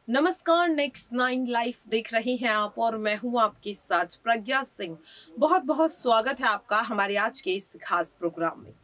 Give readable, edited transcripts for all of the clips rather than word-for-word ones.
नमस्कार। Next nine life देख रहे हैं आप और मैं हूं आपके साथ प्रज्ञा सिंह। बहुत बहुत स्वागत है आपका हमारे आज के इस खास प्रोग्राम में।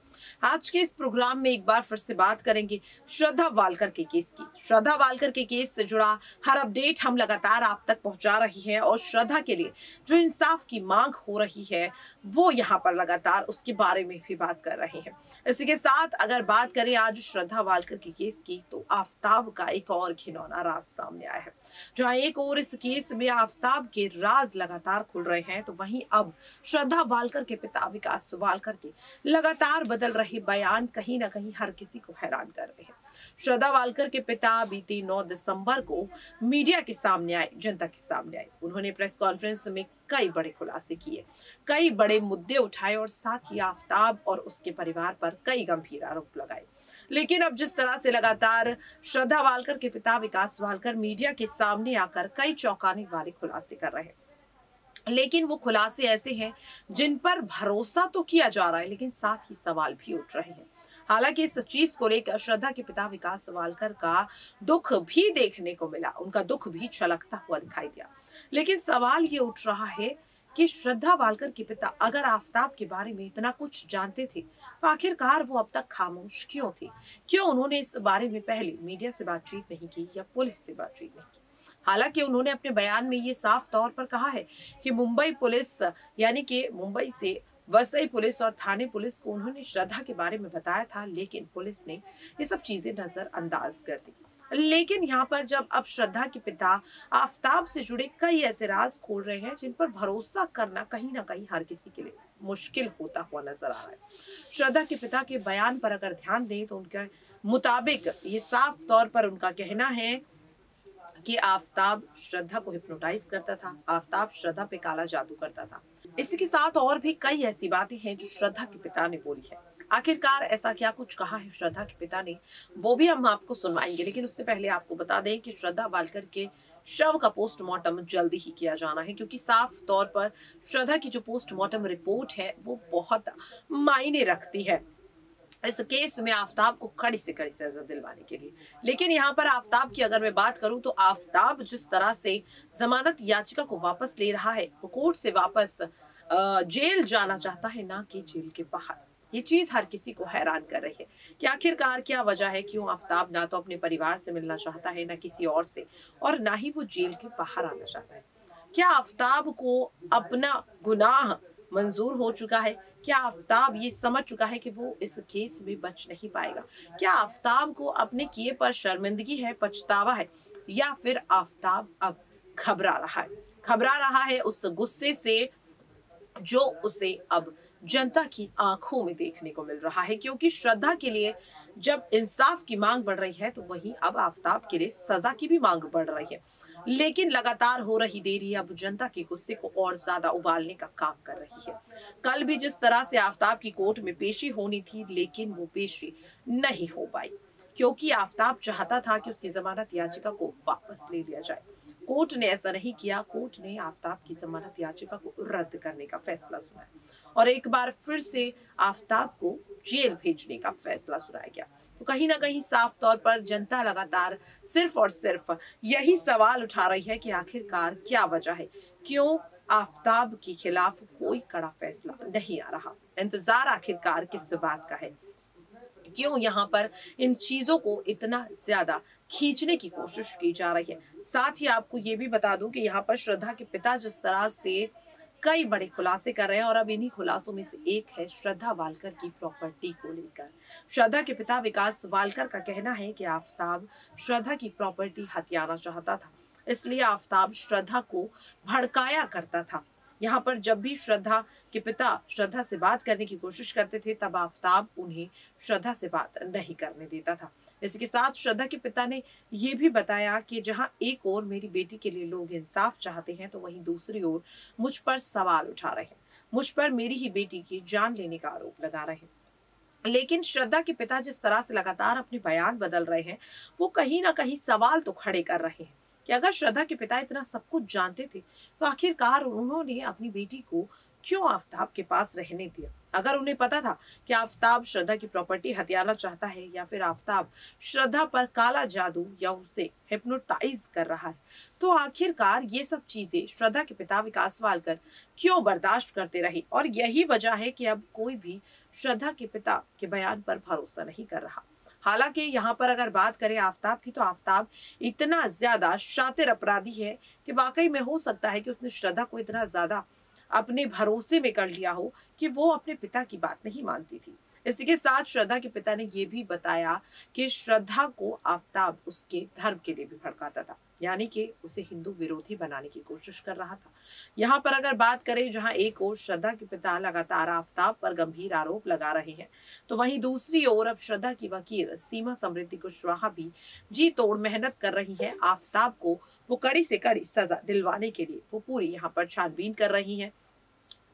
आज के इस प्रोग्राम में एक बार फिर से बात करेंगे श्रद्धा वालकर के केस की। श्रद्धा वालकर के केस से जुड़ा हर अपडेट हम लगातार आप तक पहुंचा रही है और श्रद्धा के लिए जो इंसाफ की मांग हो रही है वो यहाँ पर लगातार उसके बारे में भी बात कर रहे हैं। इसी के साथ अगर बात करें आज श्रद्धा वालकर के केस की तो आफताब का एक और घिनौना राज सामने आया है। जहां एक और इस केस में आफताब के राज लगातार खुल रहे हैं तो वहीं अब श्रद्धा वालकर के पिता विकास वालकर के लगातार बदल रहे बयान कहीं ना कहीं हर किसी को हैरान कर रहे हैं। श्रद्धा वालकर के पिता बीते 9 दिसंबर को मीडिया के सामने आए, जनता के सामने आए। उन्होंने प्रेस कॉन्फ्रेंस में कई बड़े खुलासे किए, कई बड़े मुद्दे उठाए और साथ ही आफताब और उसके परिवार पर कई गंभीर आरोप लगाए। लेकिन अब जिस तरह से लगातार श्रद्धा वालकर के पिता विकास वालकर मीडिया के सामने आकर कई चौंकाने वाले खुलासे कर रहे हैं, लेकिन वो खुलासे ऐसे हैं जिन पर भरोसा तो किया जा रहा है लेकिन साथ ही सवाल भी उठ रहे हैं। हालांकि इस चीज को लेकर श्रद्धा के पिता विकास वालकर का दुख भी देखने को मिला, उनका दुख भी छलकता हुआ दिखाई दिया। लेकिन सवाल ये उठ रहा है कि श्रद्धा वालकर के पिता अगर आफताब के बारे में इतना कुछ जानते थे तो आखिरकार वो अब तक खामोश क्यों थे? क्यों उन्होंने इस बारे में पहले मीडिया से बातचीत नहीं की या पुलिस से बातचीत नहीं की? हालांकि उन्होंने अपने बयान में ये साफ तौर पर कहा है कि मुंबई पुलिस यानी कि मुंबई से वसई पुलिस और थाने पुलिस को उन्होंने श्रद्धा के बारे में बताया था, लेकिन पुलिस ने ये सब चीजें नजरअंदाज कर दी। लेकिन यहाँ पर जब अब श्रद्धा के पिता आफताब से जुड़े कई ऐसे राज खोल रहे हैं जिन पर भरोसा करना कहीं ना कहीं हर किसी के लिए मुश्किल होता हुआ नजर आ रहा है। श्रद्धा के पिता के बयान पर अगर ध्यान दें तो उनके मुताबिक ये साफ तौर पर उनका कहना है कि आफताब श्रद्धा को हिप्नोटाइज करता था, आफताब श्रद्धा पे काला जादू करता था। इसी के साथ और भी कई ऐसी बातें हैं जो श्रद्धा के पिता ने बोली है। आखिरकार ऐसा क्या कुछ कहा है श्रद्धा के पिता ने, वो भी हम आपको सुनवाएंगे। लेकिन उससे पहले आपको बता दें कि श्रद्धा वालकर के शव का पोस्टमार्टम जल्दी ही किया जाना है, क्योंकि साफ तौर पर श्रद्धा की जो पोस्टमार्टम रिपोर्ट है वो बहुत मायने रखती है इस केस में आफताब को कड़ी से कड़ी सजा दिलवाने के लिए। लेकिन यहाँ पर आफताब की अगर मैं बात करूं तो आफताब जिस तरह से जमानत याचिका को वापस ले रहा है, वो कोर्ट से वापस जेल जाना चाहता है, ना कि जेल के बाहर। ये चीज हर किसी को हैरान कर रही है कि आखिरकार क्या वजह है, क्यों आफताब ना तो अपने परिवार से मिलना चाहता है, ना किसी और से, और ना ही वो जेल के बाहर आना चाहता है। क्या आफताब को अपना गुनाह मंजूर हो चुका है? क्या आफताब ये समझ चुका है कि वो इस केस में बच नहीं पाएगा? क्या आफताब को अपने किए पर शर्मिंदगी है, पछतावा है, या फिर आफताब अब घबरा रहा है? घबरा रहा है उस गुस्से से जो उसे अब जनता की आंखों में देखने को मिल रहा है, क्योंकि श्रद्धा के लिए जब इंसाफ की मांग बढ़ रही है तो वहीं अब आफताब के लिए सजा की भी मांग बढ़ रही है। लेकिन लगातार हो रही देरी अब जनता के गुस्से को और ज्यादा उबालने का काम कर रही है। कल भी जिस तरह से आफताब की कोर्ट में पेशी होनी थी, लेकिन वो पेशी नहीं हो पाई, क्योंकि आफताब चाहता था कि उसकी जमानत याचिका को वापस ले लिया जाए। कोर्ट ने ऐसा नहीं किया। कोर्ट ने आफताब की जमानत याचिका को रद्द करने का फैसला सुनाया और एक बार फिर से आफताब को जेल भेजने का फैसला सुनाया गया। तो कहीं ना कहीं साफ तौर पर जनता लगातार सिर्फ और सिर्फ यही सवाल उठा रही है कि आखिरकार क्या वजह है, क्यों आफताब के खिलाफ कोई कड़ा फैसला नहीं आ रहा। इंतजार आखिरकार किस बात का है, क्यों यहाँ पर इन चीजों को इतना ज्यादा खींचने की कोशिश की जा रही है। साथ ही आपको ये भी बता दूं कि यहाँ पर श्रद्धा के पिता जिस तरह से कई बड़े खुलासे कर रहे हैं और अब इन्हीं खुलासों में से एक है श्रद्धा वालकर की प्रॉपर्टी को लेकर। श्रद्धा के पिता विकास वालकर का कहना है कि आफताब श्रद्धा की प्रॉपर्टी हथियाना चाहता था, इसलिए आफताब श्रद्धा को भड़काया करता था। यहाँ पर जब भी श्रद्धा के पिता श्रद्धा से बात करने की कोशिश करते थे तब आफताब उन्हें श्रद्धा से बात नहीं करने देता था। इसके साथ श्रद्धा के पिता ने यह भी बताया कि जहां एक ओर मेरी बेटी के लिए लोग इंसाफ चाहते हैं तो वहीं दूसरी ओर मुझ पर सवाल उठा रहे हैं, मुझ पर मेरी ही बेटी की जान लेने का आरोप लगा रहे हैं। लेकिन श्रद्धा के पिता जिस तरह से लगातार अपने बयान बदल रहे हैं वो कहीं ना कहीं सवाल तो खड़े कर रहे हैं कि अगर श्रद्धा के पिता इतना सब कुछ जानते थे तो आखिरकार उन्होंने अपनी बेटी को क्यों आफताब के पास रहने दिया? अगर उन्हें पता था कि आफताब श्रद्धा की प्रॉपर्टी हथियाना चाहता है या फिर आफताब श्रद्धा पर काला जादू या उसे हिप्नोटाइज कर रहा है, तो आखिरकार ये सब चीजें श्रद्धा के पिता विकास वालकर क्यों बर्दाश्त करते रहे? और यही वजह है कि अब कोई भी श्रद्धा के पिता के बयान पर भरोसा नहीं कर रहा। हालांकि यहाँ पर अगर बात करें आफताब की, तो आफताब इतना ज्यादा शातिर अपराधी है कि वाकई में हो सकता है कि उसने श्रद्धा को इतना ज्यादा अपने भरोसे में कर लिया हो कि वो अपने पिता की बात नहीं मानती थी। इसी के साथ श्रद्धा के पिता ने ये भी बताया कि श्रद्धा को आफताब उसके धर्म के लिए भी भड़काता था, यानी कि उसे हिंदू विरोधी बनाने की कोशिश कर रहा था। यहाँ पर अगर बात करें, जहाँ एक ओर श्रद्धा के पिता लगातार आफताब पर गंभीर आरोप लगा रहे हैं, तो वहीं दूसरी ओर अब श्रद्धा की वकील सीमा समृद्धि कुशवाहा भी जी तोड़ मेहनत कर रही है। आफताब को वो कड़ी से कड़ी सजा दिलवाने के लिए वो पूरी यहाँ पर छानबीन कर रही है।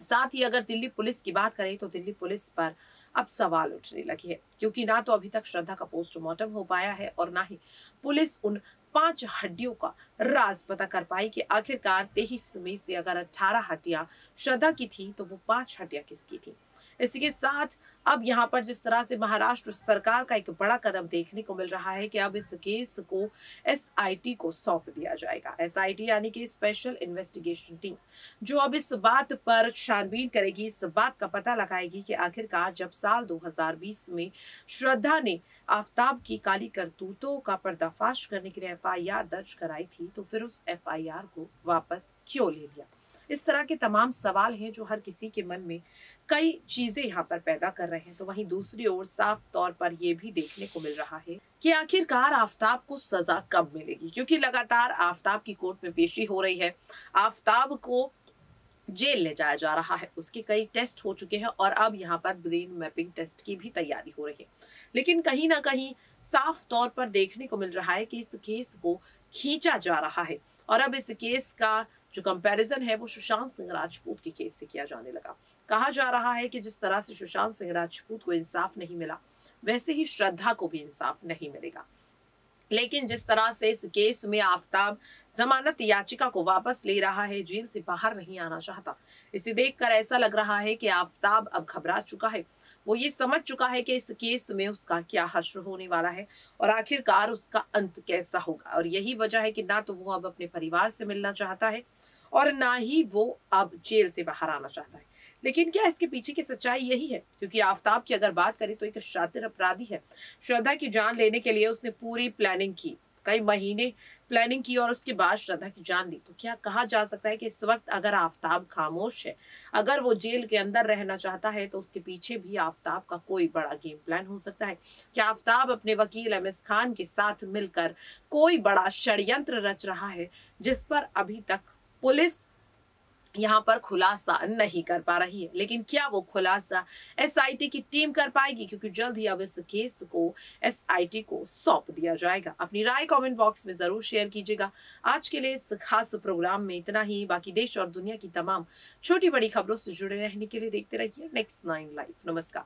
साथ ही अगर दिल्ली पुलिस की बात करें, तो दिल्ली पुलिस पर अब सवाल उठने लगे हैं, क्योंकि ना तो अभी तक श्रद्धा का पोस्टमार्टम हो पाया है और ना ही पुलिस उन 5 हड्डियों का राज पता कर पाई कि आखिरकार 23 में से अगर 18 हड्डियां श्रद्धा की थी, तो वो 5 हड्डियां किसकी थी। इसी के साथ अब यहाँ पर जिस तरह से महाराष्ट्र सरकार का एक बड़ा कदम देखने को मिल रहा है कि अब इस केस को SIT को सौंप दिया जाएगा। SIT यानी कि स्पेशल इन्वेस्टिगेशन टीम, जो अब इस बात पर छानबीन करेगी, इस बात का पता लगाएगी कि आखिरकार जब साल 2020 में श्रद्धा ने आफताब की काली करतूतों का पर्दाफाश करने के लिए FIR दर्ज कराई थी, तो फिर उस FIR को वापस क्यों ले लिया? इस तरह के तमाम सवाल हैं जो हर किसी के मन में कई चीजें यहाँ पर पैदा कर रहे हैं। तो वहीं दूसरी ओर साफ तौर पर यह भी देखने को मिल रहा है कि आखिरकार आफताब को सजा कब मिलेगी, क्योंकि लगातार आफताब की कोर्ट में पेशी हो रही है। आफताब को जेल ले जाया जा रहा है, उसके कई टेस्ट हो चुके हैं और अब यहाँ पर ब्रेन मैपिंग टेस्ट की भी तैयारी हो रही है। लेकिन कहीं ना कहीं साफ तौर पर देखने को मिल रहा है कि इस केस को खींचा जा रहा है और अब इस केस का जो कंपैरिजन है वो सुशांत सिंह राजपूत के केस से किया जाने लगा। कहा जा रहा है कि जिस तरह से सुशांत सिंह राजपूत को इंसाफ नहीं मिला, वैसे ही श्रद्धा को भी इंसाफ नहीं मिलेगा। लेकिन जिस तरह से इस केस में आफताब जमानत याचिका को वापस ले रहा है, जेल से बाहर नहीं आना चाहता, इसे देखकर ऐसा लग रहा है कि आफताब अब घबरा चुका है। वो ये समझ चुका है कि इस केस में उसका क्या हश्र होने वाला है और आखिरकार उसका अंत कैसा होगा। और यही वजह है कि ना तो वो अब अपने परिवार से मिलना चाहता है और ना ही वो अब जेल से बाहर आना चाहता है। लेकिन क्या इसके पीछे की सच्चाई यही है? क्योंकि आफताब की अगर बात करें तो एक शातिर अपराधी है। श्रद्धा की जान लेने के लिए उसने पूरी प्लानिंग की, कई महीने प्लानिंग की और उसके बाद श्रद्धा की जान ली। तो क्या कहा जा सकता है कि इस वक्त अगर आफताब खामोश है, अगर वो जेल के अंदर रहना चाहता है, तो उसके पीछे भी आफताब का कोई बड़ा गेम प्लान हो सकता है? क्या आफताब अपने वकील MS खान के साथ मिलकर कोई बड़ा षड्यंत्र रच रहा है, जिस पर अभी तक पुलिस यहाँ पर खुलासा नहीं कर पा रही है? लेकिन क्या वो खुलासा SIT की टीम कर पाएगी? क्योंकि जल्द ही अब इस केस को SIT को सौंप दिया जाएगा। अपनी राय कमेंट बॉक्स में जरूर शेयर कीजिएगा। आज के लिए इस खास प्रोग्राम में इतना ही। बाकी देश और दुनिया की तमाम छोटी बड़ी खबरों से जुड़े रहने के लिए देखते रहिए Next 9 लाइव। नमस्कार।